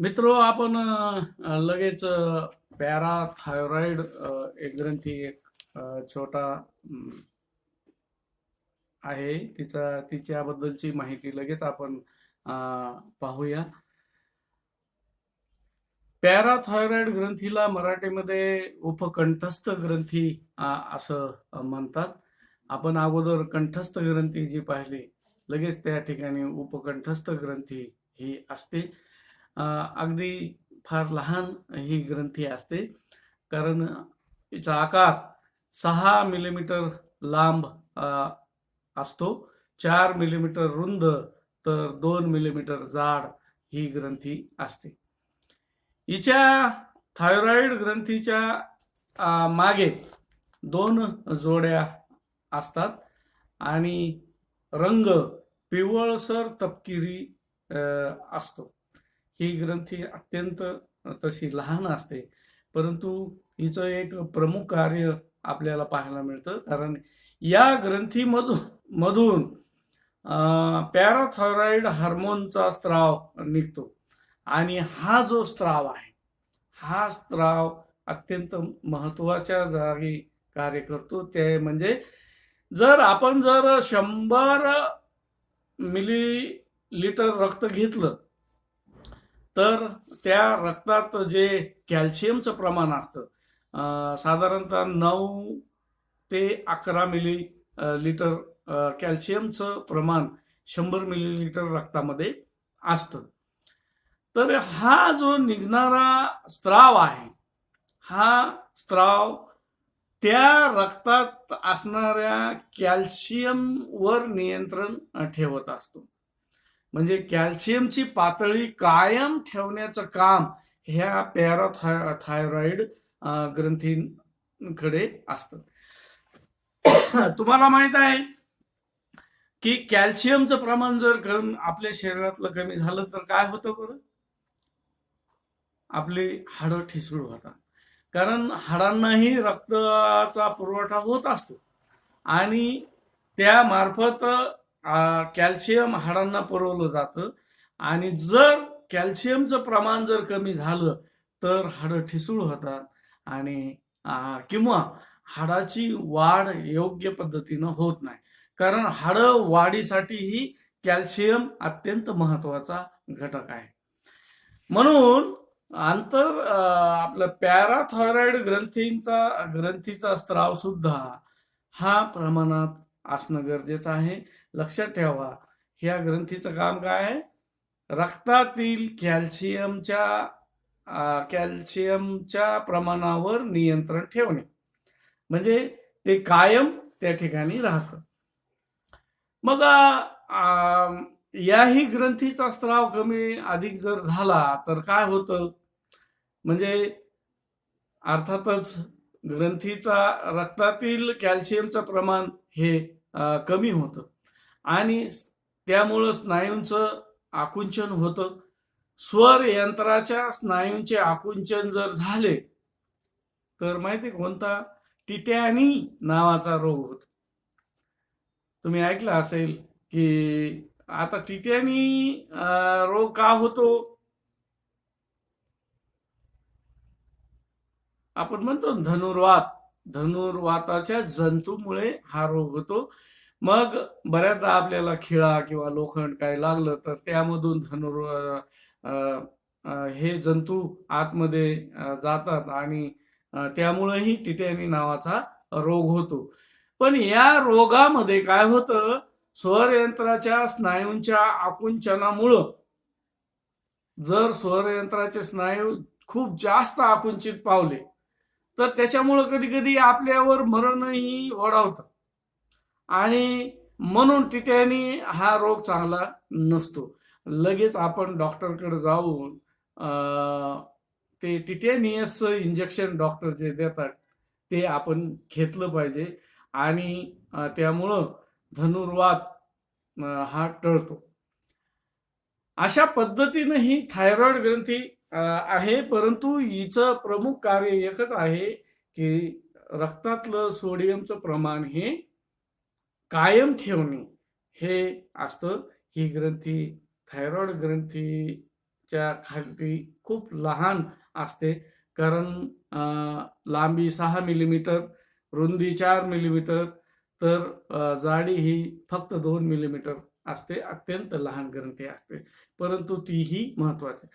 मित्रो आपण लगेच पॅराथायरॉइड एक ग्रंथी एक छोटा आहे तिच्याबद्दलची माहिती लगेच आपण पाहूया. पॅराथायरॉइड ग्रंथीला मराठीमध्ये उपकंठस्थ ग्रंथी असं म्हणतात. आपण अगोदर कंठस्थ ग्रंथी जी पाहिली, लगेच त्या ठिकाणी उपकंठस्थ ग्रंथी ही असते. अगदी फार लहान ही ग्रंथी असते, कारण तिचा आकार 6 मिलीमीटर लांब असतो, 4 मिलीमीटर रुंद तर 2 मिलीमीटर जाड ही ग्रंथी असते. हिच्या थायरॉइड ग्रंथीच्या मागे 2 जोड्या असतात आणि रंग पिवळसर तपकिरी असतो. ही ग्रंथी अत्यंत तशी लहान असते, परंतु हिचं एक प्रमुख कार्य आपल्याला पाहायला मिळतं, कारण या ग्रंथीमधून पॅराथायरॉइड हार्मोनचा स्त्राव निघतो आणि हा जो स्त्राव आहे, हा स्त्राव अत्यंत महत्वाच्या जागी कार्य करतो. ते म्हणजे जर 100 मिलीलिटर रक्त घेतलं, तर त्या रक्तात जे कॅल्शियमचं प्रमाण असतं, साधारणतः 9 ते 11 मिलीलिटर कॅल्शियमचं प्रमाण 100 मिलीलिटर रक्तामध्ये असतं. तर हा जो निघणारा स्त्राव आहे, हा स्त्राव त्या रक्तात असणाऱ्या कॅल्शियमवर नियंत्रण ठेवत असतो. म्हणजे कॅल्शियमची पातळी कायम ठेवण्याचं काम ह्या पॅराथायरॉइड ग्रंथींकडे असतं. तुम्हाला माहित आहे की कॅल्शियमचं प्रमाण जर आपल्या शरीरातलं कमी झालं तर काय होतं बरं? आपली हाडं ठिसूळ होतात, कारण हाडांनाही रक्ताचा पुरवठा होत असतो आणि त्या मार्फत कॅल्शियम हाडांना पुरवलं जातं. आणि जर कॅल्शियमचं प्रमाण जर कमी झालं तर हाडं ठिसूळ होतात आणि किंवा हाडाची वाढ योग्य पद्धतीनं होत नाही, कारण हाडं वाढीसाठीही कॅल्शियम अत्यंत महत्वाचा घटक आहे. म्हणून आपलं पॅराथायरॉइड ग्रंथीचा स्त्राव सुद्धा हा प्रमाणात असणं गरजेचं आहे. लक्षात ठेवा, ह्या ग्रंथीचं काम काय आहे? रक्तातील कॅल्शियमच्या प्रमाणावर नियंत्रण ठेवणे, म्हणजे ते कायम त्या ठिकाणी राहतं. मग याही ग्रंथीचा स्त्राव कमी अधिक जर झाला तर काय होतं? म्हणजे अर्थातच ग्रंथीचा रक्तातील कॅल्शियमचं प्रमाण हे कमी होतं आणि त्यामुळं स्नायूंचं आकुंचन होतं. स्वर यंत्राच्या स्नायूंचे आकुंचन जर झाले तर माहिती कोणता? टिटॅनी नावाचा रोग होतो. तुम्ही ऐकलं असेल की आता टिटॅनी रोग का होतो? आपण म्हणतो धनुर्वाताच्या जंतूमुळे हा रोग होतो. मग बऱ्याचदा आपल्याला खिळा किंवा लोखंड काय लागलं तर त्यामधून हे जंतू आतमध्ये जातात आणि त्यामुळेही टिटॅनी नावाचा रोग होतो. पण या रोगामध्ये काय होतं? स्वरयंत्राच्या स्नायूंच्या आकुंचनामुळं, जर स्वरयंत्राचे स्नायू खूप जास्त आकुंचित पावले तर त्याच्यामुळं कधी कधी आपल्यावर मरणही ओढावतं आणि म्हणून टिटॅनी हा रोग चांगला नसतो. लगेच आपण डॉक्टरकडे जाऊन ते टिटॅनियसचं इंजेक्शन डॉक्टर जे देतात ते आपण घेतलं पाहिजे आणि त्यामुळं धनुर्वात हा टळतो. अशा पद्धतीनं ही थायरॉइड ग्रंथी आहे, परंतु हिचं प्रमुख कार्य एकच आहे की रक्तातलं सोडियमचं प्रमाण हे कायम ठेवणे हे असतं. ही ग्रंथी थायरॉइड ग्रंथी च्या खाली खूप लहान असते, कारण लांबी 6 मिलीमीटर, रुंदी 4 मिलीमीटर, तर जाडी ही फक्त 2 मिलीमीटर असते. अत्यंत लहान ग्रंथी असते, परंतु तीही महत्वाची.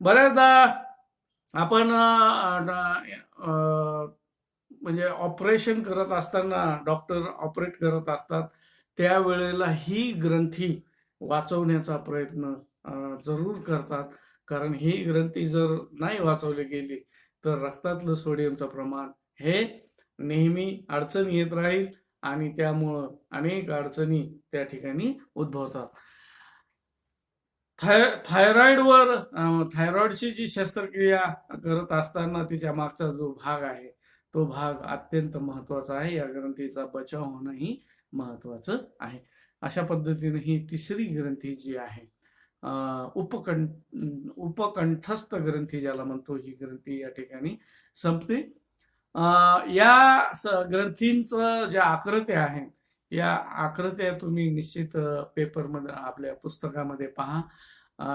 बऱ्याचदा आपण म्हणजे ऑपरेशन करत असताना डॉक्टर ऑपरेट करत असतात, त्यावेळेला ही ग्रंथी वाचवण्याचा प्रयत्न जरूर करतात, कारण ही ग्रंथी जर नाही वाचवली गेली तर रक्तातलं सोडियमचं प्रमाण हे नेहमी अडचण येत राहील आणि त्यामुळं अनेक अडचणी त्या ठिकाणी उद्भवतात. थायरॉइडवर थायरॉइडची जी शस्त्रक्रिया करत असताना तिच्या मागचा जो भाग आहे तो भाग अत्यंत महत्वाचा आहे. या ग्रंथीचा बचाव होणंही महत्वाचं आहे. अशा पद्धतीने ही तिसरी ग्रंथी जी आहे उपकंठस्थ ग्रंथी ज्याला म्हणतो, ही ग्रंथी या ठिकाणी संपते. या ग्रंथींचं ज्या आकृत्या आहेत, या आकृत्या तुम्ही निश्चित पेपरमध्ये आपल्या पुस्तकामध्ये पहा.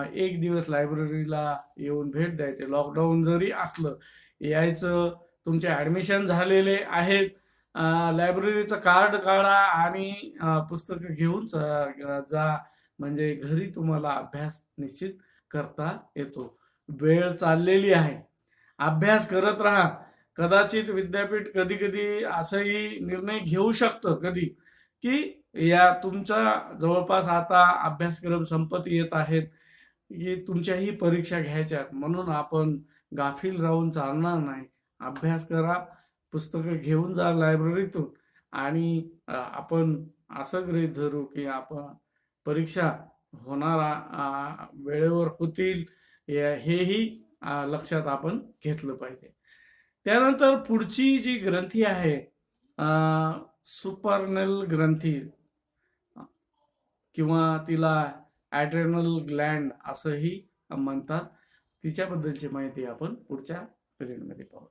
एक दिवस लायब्ररीला येऊन भेट द्यायचे. लॉकडाऊन जरी असलं, यायचं. तुमचे ऍडमिशन झालेले आहेत, लायब्ररीचं कार्ड काढा आणि पुस्तकं घेऊन जा, म्हणजे घरी तुम्हाला अभ्यास निश्चित करता येतो. वेळ चाललेली आहे, अभ्यास करत राहा. कदाचित विद्यापीठ कधी कधी असंही निर्णय घेऊ शकतं कधी, की या तुमचा जवळपास आता अभ्यासक्रम संपत येत आहेत, की तुमच्याही परीक्षा घ्यायच्या, म्हणून आपण गाफील राहून चालणार नाही. अभ्यास करा, पुस्तकं घेऊन जा लायब्ररीतून, आणि आपण असं गृहीत धरू की आपण परीक्षा होणारा वेळेवर होतील, हेही लक्षात आपण घेतलं पाहिजे. त्यानंतर पुढची जी ग्रंथी आहे सुपरनल ग्रंथी, किंवा तिला ॲड्रेनल ग्लँड असंही म्हणतात. तिच्याबद्दलची माहिती आपण पुढच्या पिरियडमध्ये पाहू.